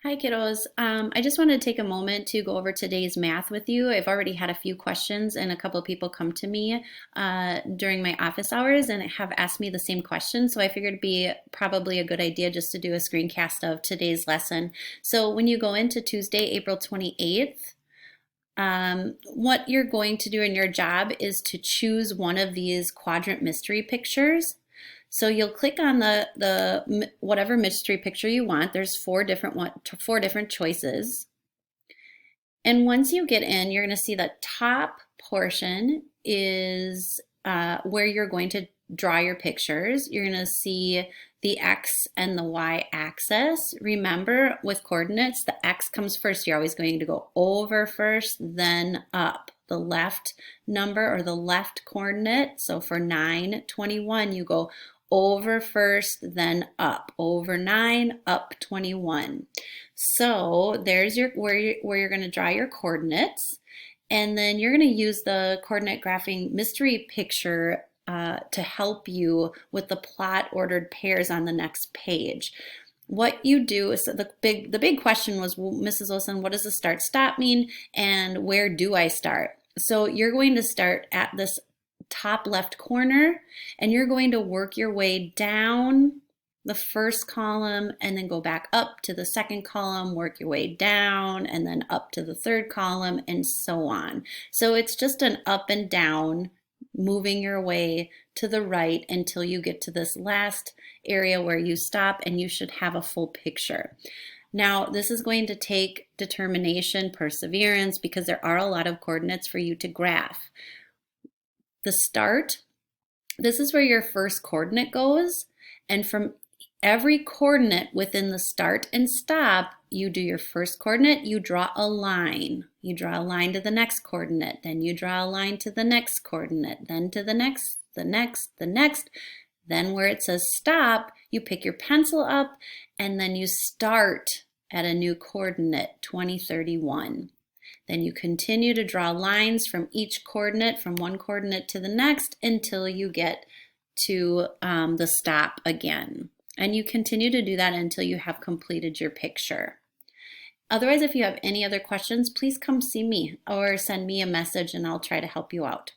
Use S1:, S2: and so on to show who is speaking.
S1: Hi, kiddos. I just wanted to take a moment to go over today's math with you. I've already had a few questions, and a couple of people come to me during my office hours and have asked me the same question. So I figured it'd be probably a good idea just to do a screencast of today's lesson. So when you go into Tuesday, April 28th, what you're going to do in your job is to choose one of these quadrant mystery pictures. So you'll click on the whatever mystery picture you want. There's four different choices. And once you get in, you're going to see the top portion is where you're going to draw your pictures. You're going to see the X and the Y axis. Remember, with coordinates, the X comes first. You're always going to go over first, then up. The left number or the left coordinate. So for 9, 21, you go over first, then up. Over 9, up 21. So there's where you're going to draw your coordinates. And then you're going to use the coordinate graphing mystery picture to help you with the plot ordered pairs on the next page. What you do is the big question was, well, Mrs. Olson, what does the start stop mean, and where do I start? So you're going to start at this top left corner, and you're going to work your way down the first column and then go back up to the second column, work your way down and then up to the third column, and so on. So it's just an up and down, moving your way to the right until you get to this last area where you stop, and you should have a full picture. Now, this is going to take determination, perseverance, because there are a lot of coordinates for you to graph. The start, this is where your first coordinate goes, and from every coordinate within the start and stop, you do your first coordinate, you draw a line. You draw a line to the next coordinate, then you draw a line to the next coordinate, then to the next, the next, the next. Then where it says stop, you pick your pencil up and then you start at a new coordinate, 2031. Then you continue to draw lines from each coordinate, from one coordinate to the next, until you get to the stop again. And you continue to do that until you have completed your picture. Otherwise, if you have any other questions, please come see me or send me a message and I'll try to help you out.